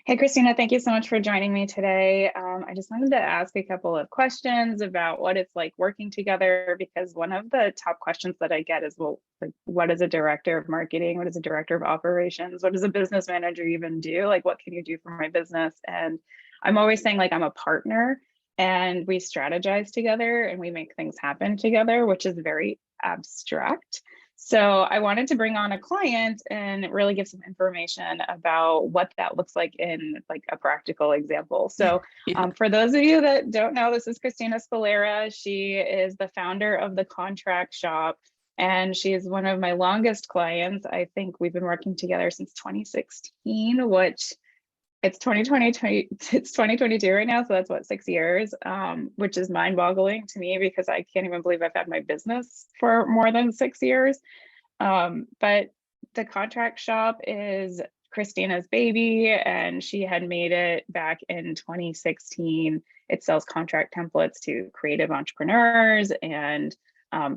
Hey, Christina, thank you so much for joining me today. I just wanted to ask a couple of questions about what it's like working together, because one of the top questions that I get is, well, like, what is a director of marketing? What is a director of operations? What does a business manager even do? Like, what can you do for my business? And I'm always saying, like, I'm a partner and we strategize together and we make things happen together, which is very abstract. So I wanted to bring on a client and really give some information about what that looks like in like a practical example. So Yeah. for those of you that don't know, this is Christina Scalera. She is the founder of the Contract Shop, and she is one of my longest clients. I think we've been working together since 2016, which it's 2022 right now, so that's what, 6 years, which is mind-boggling to me because I can't even believe I've had my business for more than 6 years. But the Contract Shop is Christina's baby, and she had made it back in 2016. It sells contract templates to creative entrepreneurs and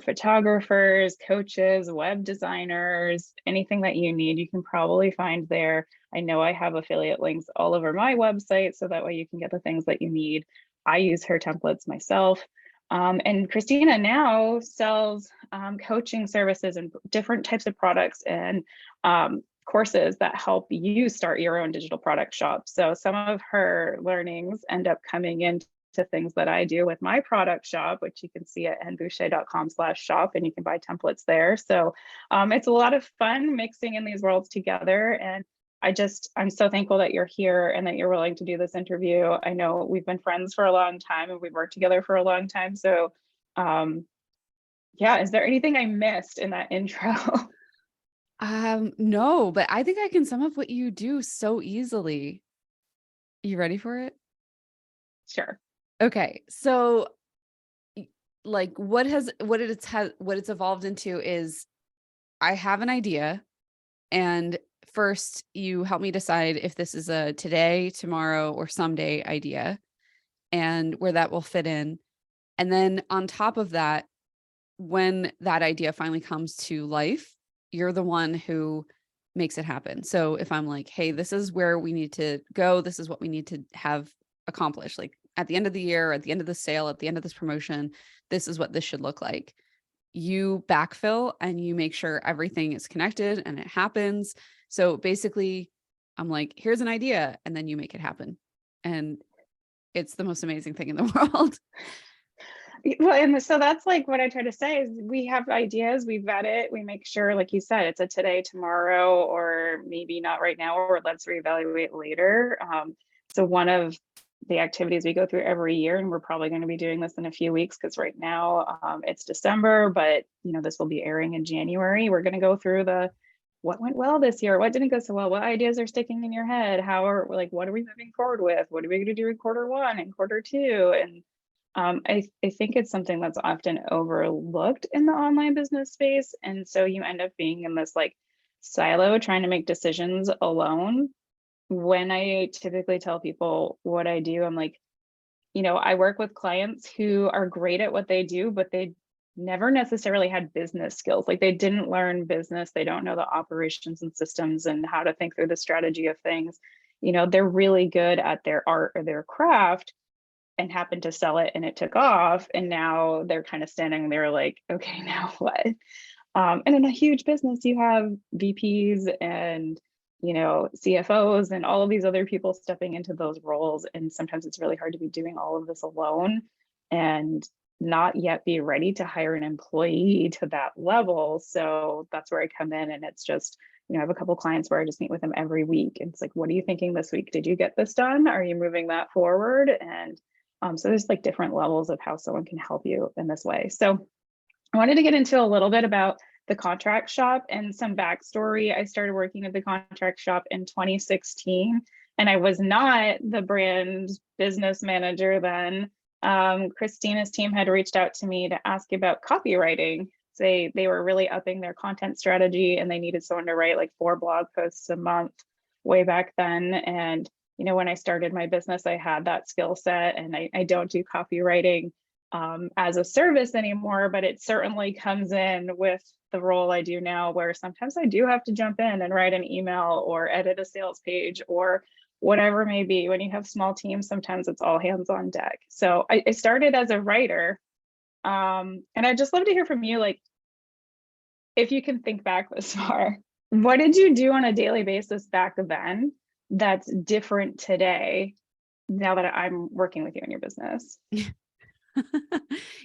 photographers, coaches, web designers, anything that you need, you can probably find there. I know I have affiliate links all over my website, so that way you can get the things that you need. I use her templates myself. And Christina now sells coaching services and different types of products and courses that help you start your own digital product shop. So some of her learnings end up coming into things that I do with my product shop, which you can see at nboucher.com/shop, and you can buy templates there. So it's a lot of fun mixing in these worlds together. And I'm so thankful that you're here and that you're willing to do this interview. I know we've been friends for a long time and we've worked together for a long time. So yeah, is there anything I missed in that intro? No, but I think I can sum up what you do so easily. You ready for it? Sure. Okay. So like what it's evolved into is I have an idea, and first you help me decide if this is a today, tomorrow, or someday idea and where that will fit in. And then on top of that, when that idea finally comes to life, you're the one who makes it happen. So if I'm like, hey, this is where we need to go, this is what we need to have accomplished, like at the end of the year, at the end of the sale, at the end of this promotion, this is what this should look like. You backfill and you make sure everything is connected and it happens. So basically, I'm like, here's an idea, and then you make it happen. And it's the most amazing thing in the world. Well, and so that's like what I try to say is we have ideas, we vet it, we make sure, like you said, it's a today, tomorrow, or maybe not right now, or let's reevaluate later. So one of the activities we go through every year, and we're probably going to be doing this in a few weeks because right now it's December, but this will be airing in January. We're going to go through the what went well this year, what didn't go so well, what ideas are sticking in your head, what are we moving forward with, what are we going to do in quarter 1 and quarter 2, and I think it's something that's often overlooked in the online business space. And so you end up being in this like silo trying to make decisions alone. When I typically tell people what I do, I'm like, I work with clients who are great at what they do, but they never necessarily had business skills. Like they didn't learn business. They don't know the operations and systems and how to think through the strategy of things. They're really good at their art or their craft and happened to sell it and it took off. And now they're kind of standing there like, okay, now what? And in a huge business, you have VPs and CFOs and all of these other people stepping into those roles. And sometimes it's really hard to be doing all of this alone and not yet be ready to hire an employee to that level. So that's where I come in. And it's just, I have a couple clients where I just meet with them every week. And it's like, what are you thinking this week? Did you get this done? Are you moving that forward? And so there's like different levels of how someone can help you in this way. So I wanted to get into a little bit about the Contract Shop and some backstory. I started working at the Contract Shop in 2016, and I was not the brand business manager then. Christina's team had reached out to me to ask about copywriting. They were really upping their content strategy, and they needed someone to write like 4 blog posts a month way back then. And when I started my business, I had that skill set, and I don't do copywriting as a service anymore, but it certainly comes in with the role I do now, where sometimes I do have to jump in and write an email or edit a sales page or whatever it may be. When you have small teams, sometimes it's all hands on deck. So I started as a writer. And I'd just love to hear from you, like, if you can think back this far, what did you do on a daily basis back then that's different today, now that I'm working with you in your business?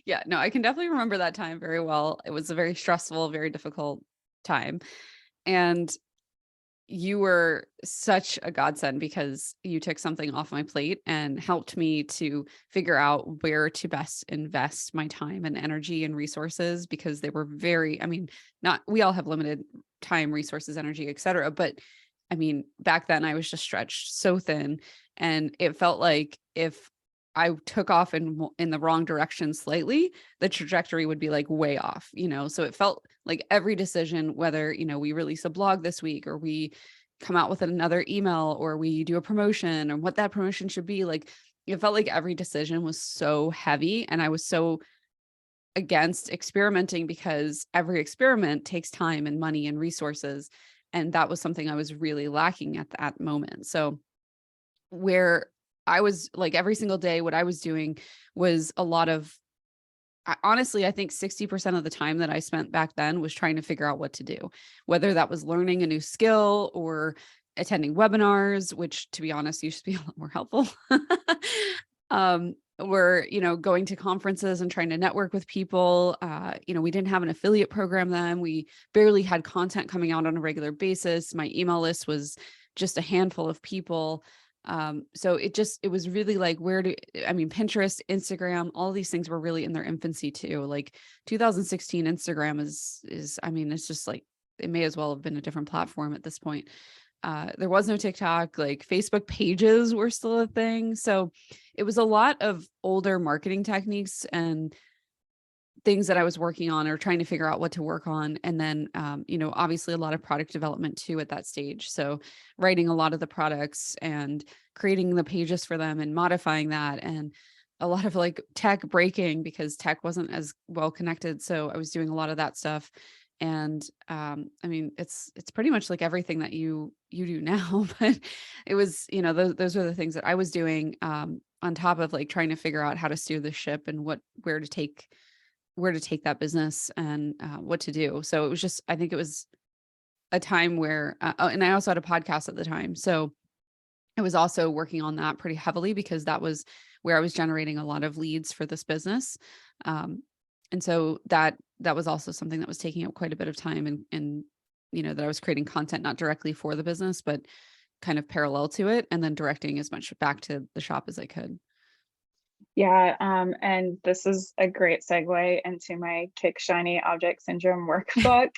Yeah, no, I can definitely remember that time very well. It was a very stressful, very difficult time. And you were such a godsend because you took something off my plate and helped me to figure out where to best invest my time and energy and resources, because they were very, I mean, not, we all have limited time, resources, energy, etc. But I mean, back then I was just stretched so thin, and it felt like if I took off in the wrong direction slightly, the trajectory would be like way off, So it felt like every decision, whether, we release a blog this week, or we come out with another email, or we do a promotion, or what that promotion should be, like, it felt like every decision was so heavy, and I was so against experimenting because every experiment takes time and money and resources. And that was something I was really lacking at that moment. So where I was like every single day, what I was doing was a lot of, honestly, I think 60% of the time that I spent back then was trying to figure out what to do, whether that was learning a new skill or attending webinars, which, to be honest, used to be a lot more helpful. Or, going to conferences and trying to network with people. We didn't have an affiliate program then. We barely had content coming out on a regular basis. My email list was just a handful of people. So it was really like, Pinterest, Instagram, all these things were really in their infancy too. Like 2016 Instagram it's just like, it may as well have been a different platform at this point. There was no TikTok, like Facebook pages were still a thing. So it was a lot of older marketing techniques and things that I was working on or trying to figure out what to work on. And then, obviously a lot of product development too at that stage. So writing a lot of the products and creating the pages for them and modifying that, and a lot of like tech breaking because tech wasn't as well connected. So I was doing a lot of that stuff. And it's pretty much like everything that you do now, but it was, those are the things that I was doing, on top of like trying to figure out how to steer the ship and where to take that business, and what to do. So it was just, I think it was a time where, and I also had a podcast at the time. So I was also working on that pretty heavily because that was where I was generating a lot of leads for this business. And so that was also something that was taking up quite a bit of time, and that I was creating content, not directly for the business, but kind of parallel to it, and then directing as much back to the shop as I could. Yeah, and this is a great segue into my Kick Shiny Object Syndrome workbook,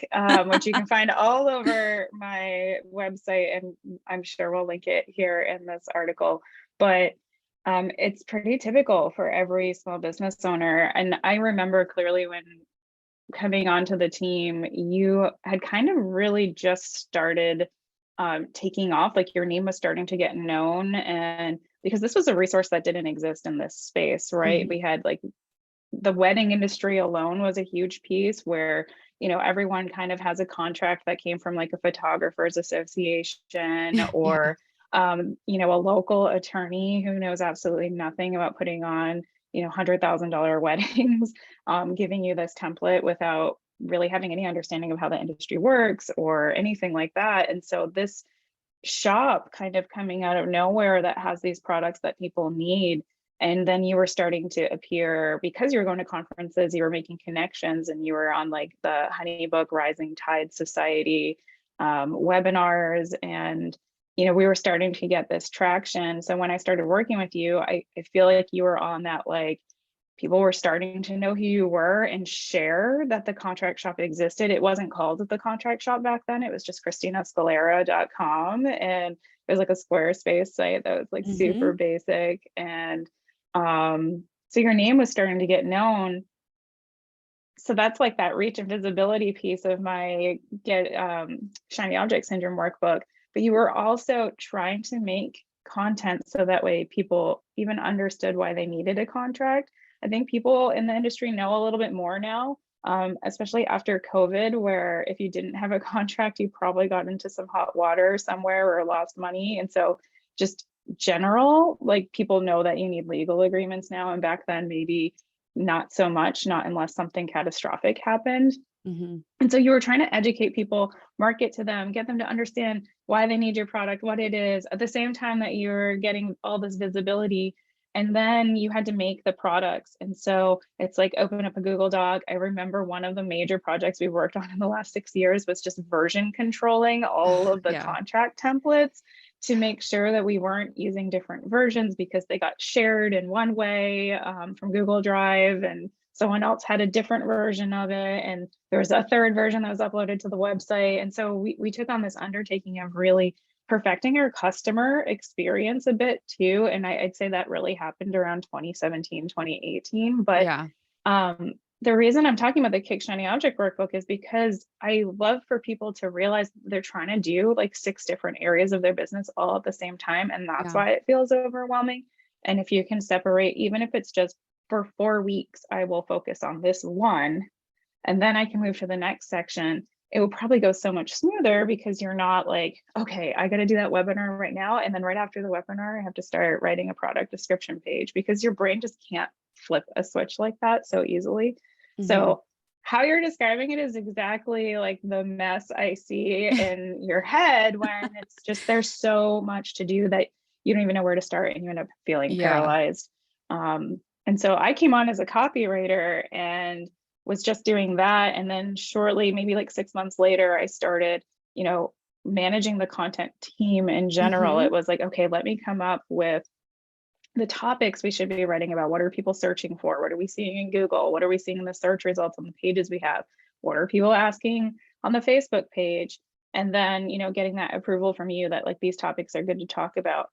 which you can find all over my website, and I'm sure we'll link it here in this article. But it's pretty typical for every small business owner. And I remember clearly when coming onto the team, you had kind of really just started taking off, like your name was starting to get known. And because this was a resource that didn't exist in this space, right? Mhm. We had like the wedding industry alone was a huge piece where, everyone kind of has a contract that came from like a photographers association Yeah. or, a local attorney who knows absolutely nothing about putting on, $100,000 weddings, giving you this template without really having any understanding of how the industry works or anything like that. And so this shop kind of coming out of nowhere that has these products that people need. And then you were starting to appear because you were going to conferences, you were making connections, and you were on like the Honeybook Rising Tide Society webinars. And, we were starting to get this traction. So when I started working with you, I feel like you were on that, like, people were starting to know who you were and share that the contract shop existed. It wasn't called the contract shop back then. It was just ChristinaScalera.com. And it was like a Squarespace site that was like super Mhm. basic. And so your name was starting to get known. So that's like that reach and visibility piece of my get shiny object syndrome workbook. But you were also trying to make content so that way people even understood why they needed a contract. I think people in the industry know a little bit more now, especially after COVID, where if you didn't have a contract, you probably got into some hot water somewhere or lost money. And so just general, like people know that you need legal agreements now. And back then, maybe not so much, not unless something catastrophic happened. Mhm. And so you were trying to educate people, market to them, get them to understand why they need your product, what it is, at the same time that you're getting all this visibility. And then you had to make the products. And so it's like open up a Google Doc. I remember one of the major projects we worked on in the last 6 years was just version controlling all of the Yeah. contract templates to make sure that we weren't using different versions because they got shared in one way from Google Drive, and someone else had a different version of it, and there was a third version that was uploaded to the website. And so we took on this undertaking of really perfecting our customer experience a bit too. And I'd say that really happened around 2017, 2018. But Yeah. the reason I'm talking about the Kick Shiny Object Workbook is because I love for people to realize they're trying to do like 6 different areas of their business all at the same time. And that's Yeah. why it feels overwhelming. And if you can separate, even if it's just for 4 weeks, I will focus on this one, and then I can move to the next section. It will probably go so much smoother because you're not like, okay, I got to do that webinar right now. And then right after the webinar, I have to start writing a product description page, because your brain just can't flip a switch like that so easily. Mhm. So how you're describing it is exactly like the mess I see in your head when it's just there's so much to do that you don't even know where to start and you end up feeling Yeah. paralyzed. And so I came on as a copywriter and was just doing that. And then shortly, maybe like 6 months later, I started, you know, managing the content team in general. Mhm. It was like, okay, let me come up with the topics we should be writing about. What are people searching for? What are we seeing in Google? What are we seeing in the search results on the pages we have? What are people asking on the Facebook page? And then, you know, getting that approval from you that like these topics are good to talk about,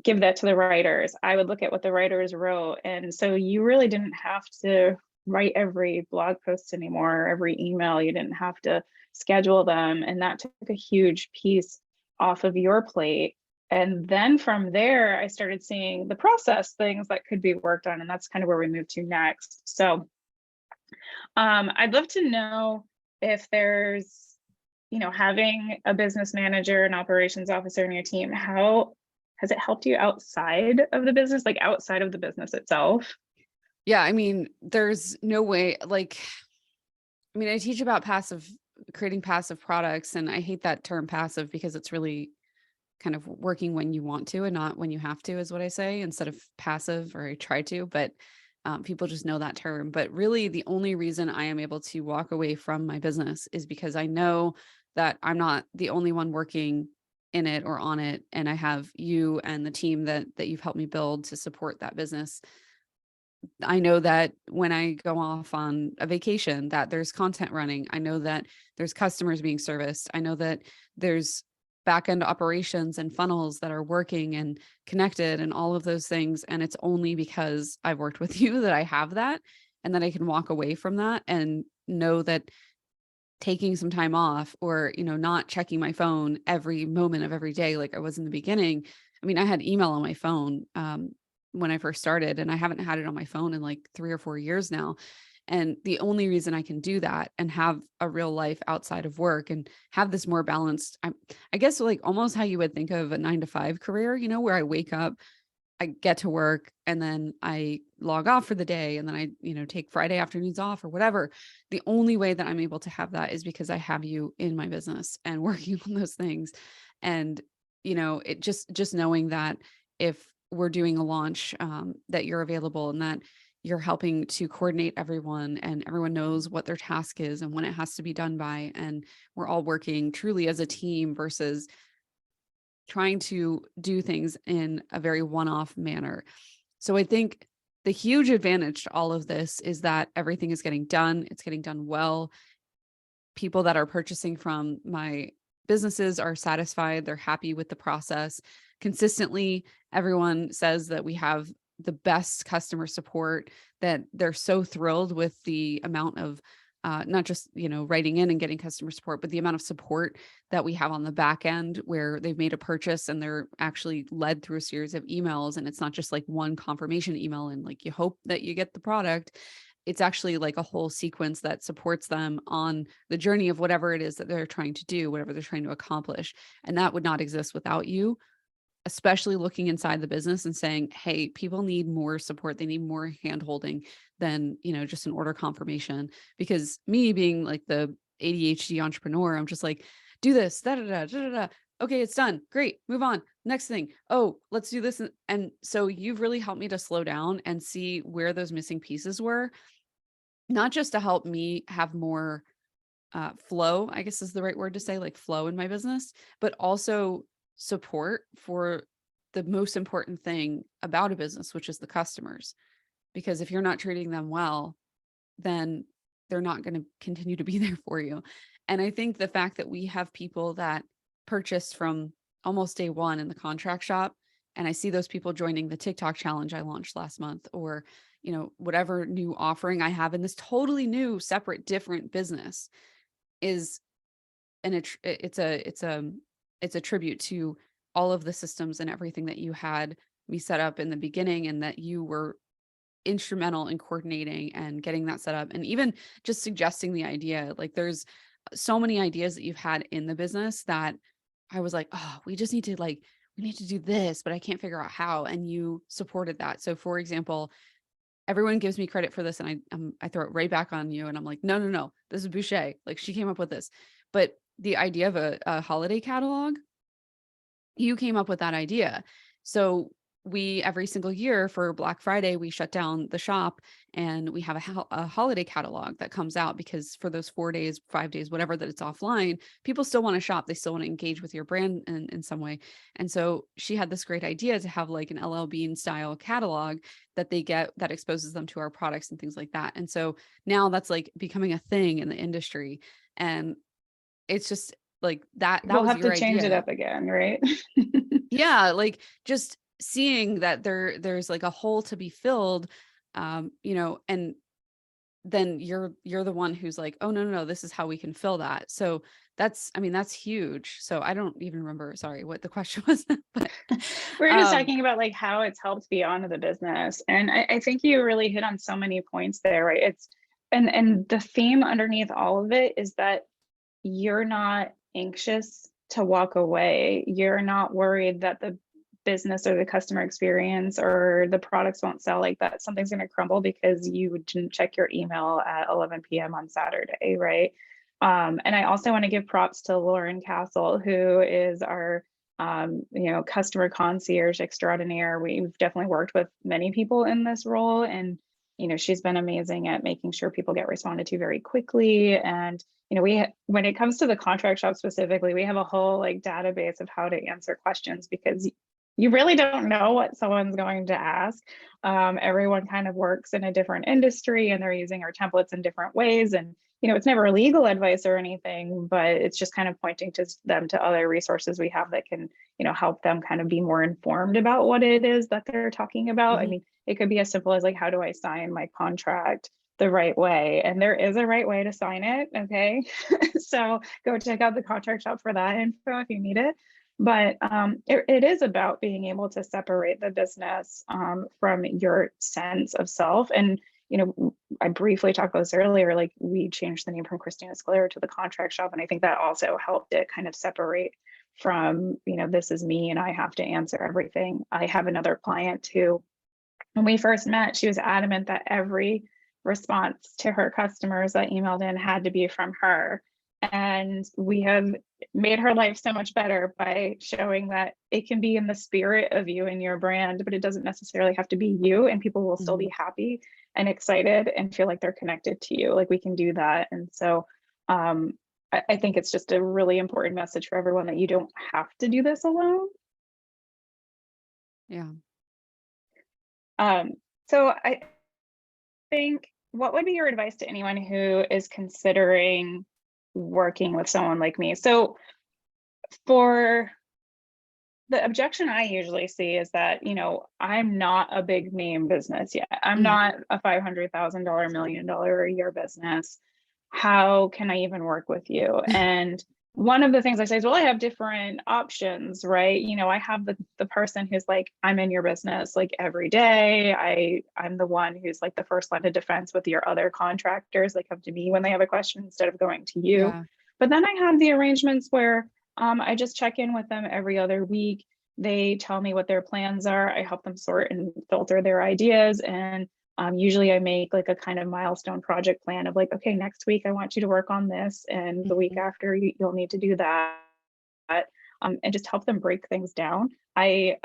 give that to the writers. I would look at what the writers wrote. And so you really didn't have to write every blog post anymore, every email. You didn't have to schedule them. And that took a huge piece off of your plate. And then from there, I started seeing the process things that could be worked on. And that's kind of where we moved to next. So I'd love to know if there's, you know, having a business manager and operations officer in your team, how has it helped you outside of the business, like outside of the business itself? Yeah, I mean, there's no way, like, I mean, I teach about creating passive products, and I hate that term passive because it's really kind of working when you want to and not when you have to, is what I say, instead of passive, or I try to, but people just know that term. But really, the only reason I am able to walk away from my business is because I know that I'm not the only one working in it or on it, and I have you and the team that you've helped me build to support that business. I know that when I go off on a vacation, that there's content running. I know that there's customers being serviced. I know that there's back end operations and funnels that are working and connected and all of those things. And it's only because I've worked with you that I have that, and that I can walk away from that and know that taking some time off, or, not checking my phone every moment of every day like I was in the beginning. I mean, I had email on my phone when I first started, and I haven't had it on my phone in like 3 or 4 years now. And the only reason I can do that and have a real life outside of work and have this more balanced, I guess, like almost how you would think of a 9 to 5 career, where I wake up, I get to work, and then I log off for the day, and then I, take Friday afternoons off or whatever. The only way that I'm able to have that is because I have you in my business and working on those things. And, it just knowing that if we're doing a launch, that you're available, and that you're helping to coordinate everyone, and everyone knows what their task is and when it has to be done by. And we're all working truly as a team versus trying to do things in a very one-off manner. So I think the huge advantage to all of this is that everything is getting done. It's getting done well. People that are purchasing from my businesses are satisfied. They're happy with the process. Consistently, everyone says that we have the best customer support, that they're so thrilled with the amount of not just, writing in and getting customer support, but the amount of support that we have on the back end, where they've made a purchase and they're actually led through a series of emails. And it's not just like one confirmation email and like you hope that you get the product. It's actually like a whole sequence that supports them on the journey of whatever it is that they're trying to do, whatever they're trying to accomplish. And that would not exist without you. especially looking inside the business and saying, hey, people need more support. They need more hand holding than, just an order confirmation. Because me being like the ADHD entrepreneur, I'm just like, do this, da da da da da da. Okay, it's done. Great. Move on. Next thing. Oh, let's do this. And so you've really helped me to slow down and see where those missing pieces were, not just to help me have more flow, I guess is the right word to say, like flow in my business, but also support for the most important thing about a business, which is the customers. Because if you're not treating them well, then they're not going to continue to be there for you. And I think the fact that we have people that purchased from almost day one in the contract shop, and I see those people joining the TikTok challenge I launched last month, or, whatever new offering I have in this totally new, separate, different business, is it's a tribute to all of the systems and everything that you had me set up in the beginning, and that you were instrumental in coordinating and getting that set up, and even just suggesting the idea. Like, there's so many ideas that you've had in the business that I was like, oh, we need to do this, but I can't figure out how. And you supported that. So for example, everyone gives me credit for this, and I throw it right back on you. And I'm like, no, no, no, this is Boucher. Like, she came up with this. But the idea of a holiday catalog, you came up with that idea. So we, every single year for Black Friday, we shut down the shop and we have a holiday catalog that comes out, because for those 4 days, 5 days, whatever that it's offline, people still want to shop. They still want to engage with your brand in some way. And so she had this great idea to have like an LL Bean style catalog that they get, that exposes them to our products and things like that. And so now that's like becoming a thing in the industry. And it's just like that We'll was have your to change it idea. up again, right? Yeah, like just seeing that there's like a hole to be filled, and then you're the one who's like, oh no, no, no, this is how we can fill that. So that's huge. So I don't even remember, sorry, what the question was, but We're just um talking about like how it's helped beyond the business. And I think you really hit on so many points there, right? And the theme underneath all of it is that you're not anxious to walk away. You're not worried that the business or the customer experience or the products won't sell, like that something's going to crumble because you didn't check your email at 11 p.m. on Saturday, right? And I also want to give props to Lauren Castle, who is our customer concierge extraordinaire. We've definitely worked with many people in this role, and she's been amazing at making sure people get responded to very quickly. And when it comes to the contract shop specifically, we have a whole like database of how to answer questions, because you really don't know what someone's going to ask. Everyone kind of works in a different industry and they're using our templates in different ways. And it's never legal advice or anything, but it's just kind of pointing to them to other resources we have that can, help them kind of be more informed about what it is that they're talking about. I mhm. mean, it could be as simple as like, how do I sign my contract the right way? And there is a right way to sign it. Okay. So go check out the contract shop for that info if you need it. But it is about being able to separate the business from your sense of self. And I briefly talked about this earlier, like we changed the name from Christina Scalera to the contract shop. And I think that also helped it kind of separate from, this is me and I have to answer everything. I have another client who, when we first met, she was adamant that every response to her customers that emailed in had to be from her. And we have made her life so much better by showing that it can be in the spirit of you and your brand, but it doesn't necessarily have to be you, and people will still Mhm. be happy and excited and feel like they're connected to you. Like, we can do that. And so I think it's just a really important message for everyone that you don't have to do this alone. Yeah. So I think, what would be your advice to anyone who is considering working with someone like me? So for the objection I usually see is that, I'm not a big name business yet. I'm Mhm. not a $500,000, $1 million a year business. How can I even work with you? And one of the things I say is, well, I have different options, right? I have the person who's like, I'm in your business like every day. I'm the one who's like the first line of defense with your other contractors. They come to me when they have a question instead of going to you. Yeah. But then I have the arrangements where I just check in with them every other week. They tell me what their plans are. I help them sort and filter their ideas. And usually I make like a kind of milestone project plan of like, okay, next week I want you to work on this. And the week Mhm. after you'll need to do that. And just help them break things down. I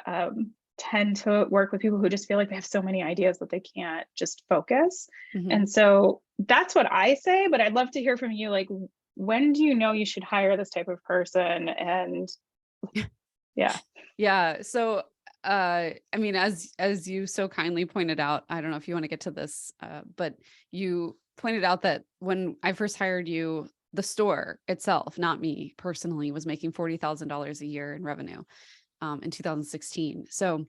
tend to work with people who just feel like they have so many ideas that they can't just focus. Mhm. And so that's what I say, but I'd love to hear from you. Like, when do you know you should hire this type of person? And yeah. Yeah. So, I mean, as you so kindly pointed out, I don't know if you want to get to this, but you pointed out that when I first hired you, the store itself, not me personally, was making $40,000 a year in revenue, in 2016. So,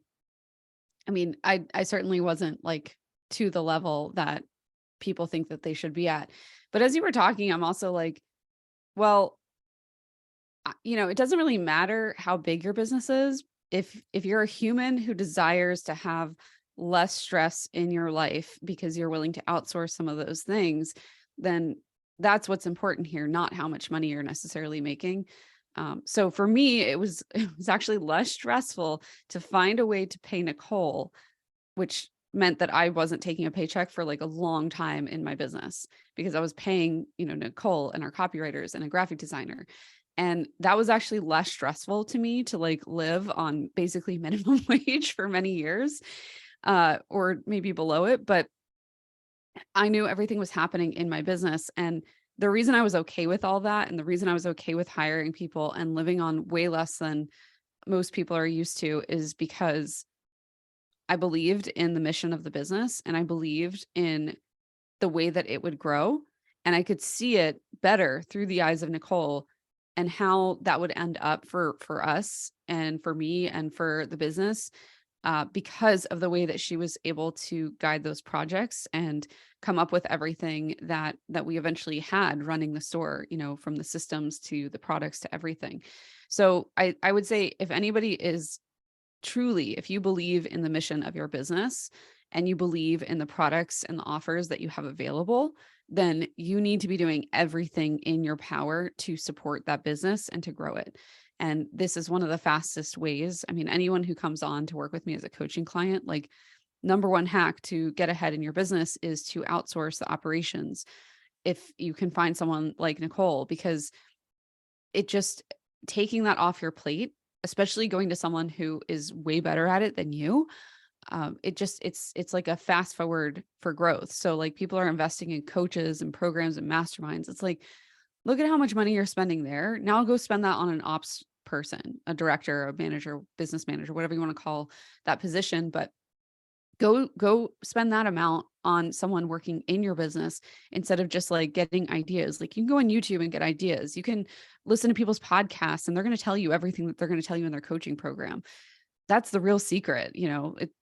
I mean, I certainly wasn't like to the level that people think that they should be at. But as you were talking, I'm also like, well, it doesn't really matter how big your business is. If you're a human who desires to have less stress in your life because you're willing to outsource some of those things, then that's what's important here, not how much money you're necessarily making. So for me, it was it was actually less stressful to find a way to pay Nicole, which meant that I wasn't taking a paycheck for like a long time in my business because I was paying, Nicole and our copywriters and a graphic designer. And that was actually less stressful to me to like live on basically minimum wage for many years, or maybe below it. But I knew everything was happening in my business. And the reason I was okay with all that, and the reason I was okay with hiring people and living on way less than most people are used to, is because I believed in the mission of the business and I believed in the way that it would grow. And I could see it better through the eyes of Nicole and how that would end up for us and for me and for the business, because of the way that she was able to guide those projects and come up with everything that we eventually had running the store, from the systems to the products to everything. So I would say if anybody is truly, if you believe in the mission of your business and you believe in the products and the offers that you have available, then you need to be doing everything in your power to support that business and to grow it. And this is one of the fastest ways. I mean, anyone who comes on to work with me as a coaching client, like, number one hack to get ahead in your business is to outsource the operations. If you can find someone like Nicole, because it just taking that off your plate, especially going to someone who is way better at it than you, it's like a fast forward for growth. So like people are investing in coaches and programs and masterminds. It's like, look at how much money you're spending there. Now go spend that on an ops person, a director, a manager, business manager, whatever you want to call that position. But go spend that amount on someone working in your business instead of just like getting ideas. Like you can go on YouTube and get ideas. You can listen to people's podcasts and they're going to tell you everything that they're going to tell you in their coaching program. That's the real secret,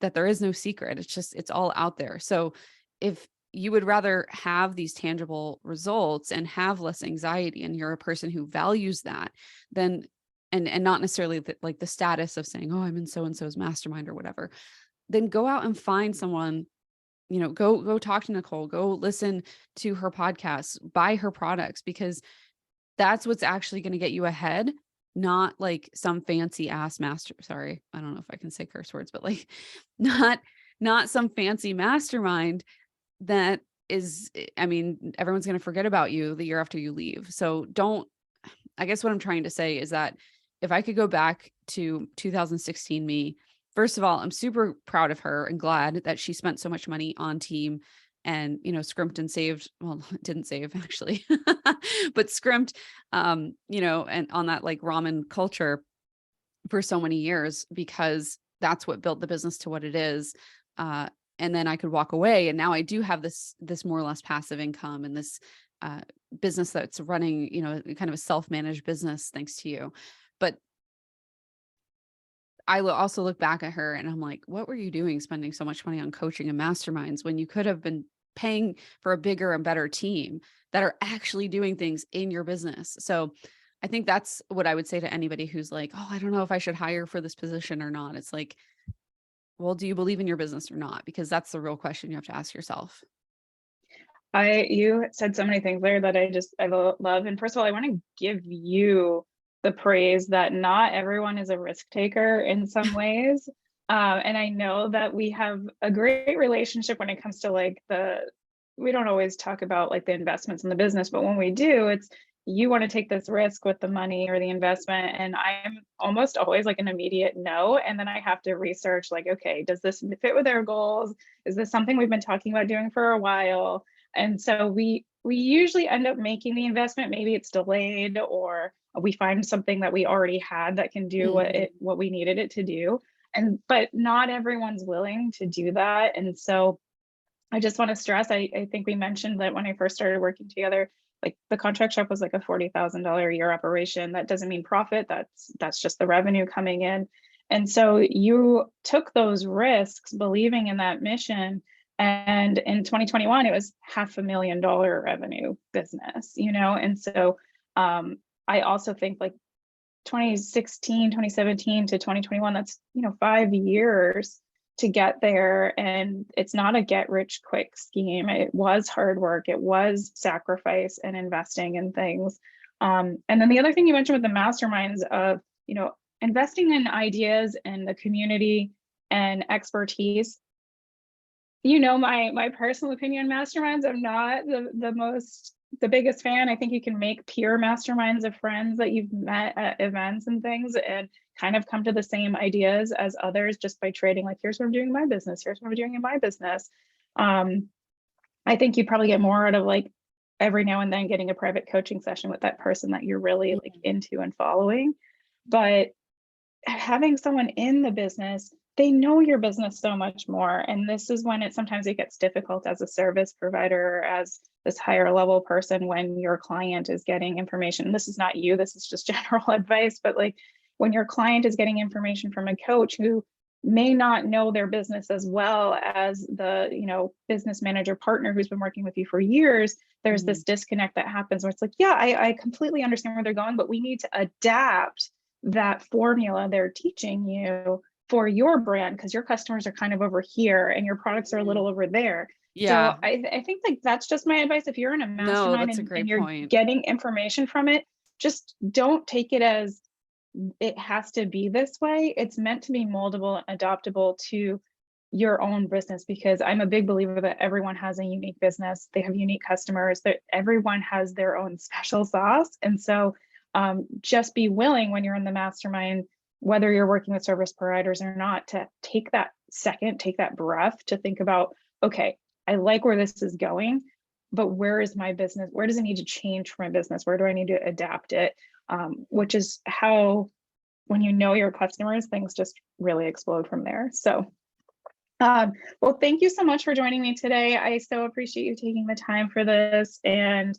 that there is no secret. It's all out there. So if you would rather have these tangible results and have less anxiety, and you're a person who values that, then and not necessarily like the status of saying, oh, I'm in so and so's mastermind or whatever, then go out and find someone, go talk to Nicole, go listen to her podcasts, buy her products, because that's what's actually going to get you ahead, not like some fancy ass sorry, I don't know if I can say curse words, but like not not some fancy mastermind that is, I mean, everyone's going to forget about you the year after you leave. So don't, I guess what I'm trying to say is that if I could go back to 2016 me, first of all, I'm super proud of her and glad that she spent so much money on team and, scrimped and saved. Well, didn't save actually, but scrimped, and on that like ramen culture for so many years, because that's what built the business to what it is. And then I could walk away, and now I do have this more or less passive income and this uh, business that's running, kind of a self-managed business thanks to you. But I also look back at her and I'm like, what were you doing spending so much money on coaching and masterminds when you could have been paying for a bigger and better team that are actually doing things in your business? So I think that's what I would say to anybody who's like, oh, I don't know if I should hire for this position or not. It's like, well, do you believe in your business or not? Because that's the real question you have to ask yourself. You said so many things there that I love. And first of all, I want to give you the praise that not everyone is a risk taker in some ways. And I know that we have a great relationship when it comes to like we don't always talk about like the investments in the business, but when we do, it's you want to take this risk with the money or the investment. And I'm almost always like an immediate no. And then I have to research like, okay, does this fit with our goals? Is this something we've been talking about doing for a while? And so we usually end up making the investment. Maybe it's delayed, or we find something that we already had that can do what we needed it to do. And but not everyone's willing to do that. And so I just want to stress, I think we mentioned that when I first started working together, like the contract shop was like a $40,000 a year operation. That doesn't mean profit. That's just the revenue coming in. And so you took those risks believing in that mission. And in 2021, it was $500,000 revenue business, you know? And so I also think like 2016, 2017 to 2021, that's, you know, 5 years to get there. And it's not a get rich quick scheme. It was hard work. It was sacrifice and investing in things. And then the other thing you mentioned with the masterminds of, you know, investing in ideas and the community and expertise. You know, my personal opinion on masterminds, I'm not the biggest fan. I think you can make peer masterminds of friends that you've met at events and things and kind of come to the same ideas as others just by trading, like, here's what I'm doing in my business, here's what I'm doing in my business. I think you probably get more out of like every now and then getting a private coaching session with that person that you're really like into and following. But having someone in the business, they know your business so much more. And this is when sometimes it gets difficult as a service provider or as this higher level person when your client is getting information. This is not you, this is just general advice, but like when your client is getting information from a coach who may not know their business as well as the, you know, business manager partner who's been working with you for years, there's this disconnect that happens where it's like, yeah, I completely understand where they're going, but we need to adapt that formula they're teaching you for your brand because your customers are kind of over here and your products are a little over there. Yeah. So I think like that's just my advice. If you're in a No, mastermind that's a and great you're point. getting information from it, just don't take it as it has to be this way. It's meant to be moldable and adaptable to your own business because I'm a big believer that everyone has a unique business. They have unique customers, that everyone has their own special sauce. And so just be willing when you're in the mastermind, whether you're working with service providers or not, to take that second, take that breath to think about, okay, I like where this is going, but where is my business? Where does it need to change for my business? Where do I need to adapt it? Which is how, when you know your customers, things just really explode from there. So, well, thank you so much for joining me today. I so appreciate you taking the time for this. And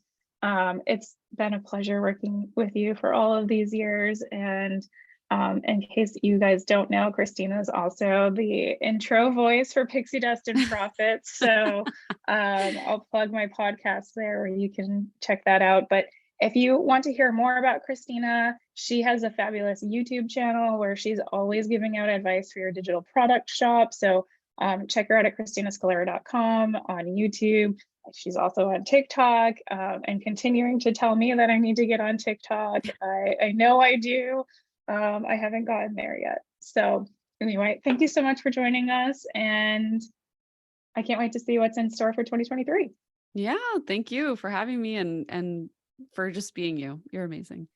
it's been a pleasure working with you for all of these years. And in case you guys don't know, Christina is also the intro voice for Pixie Dust and Profits. So I'll plug my podcast there where you can check that out. But if you want to hear more about Christina, she has a fabulous YouTube channel where she's always giving out advice for your digital product shop. So check her out at christinascalera.com on YouTube. She's also on TikTok and continuing to tell me that I need to get on TikTok. I know I do. I haven't gotten there yet. So anyway, thank you so much for joining us. And I can't wait to see what's in store for 2023. Yeah, thank you for having me and for just being you. You're amazing.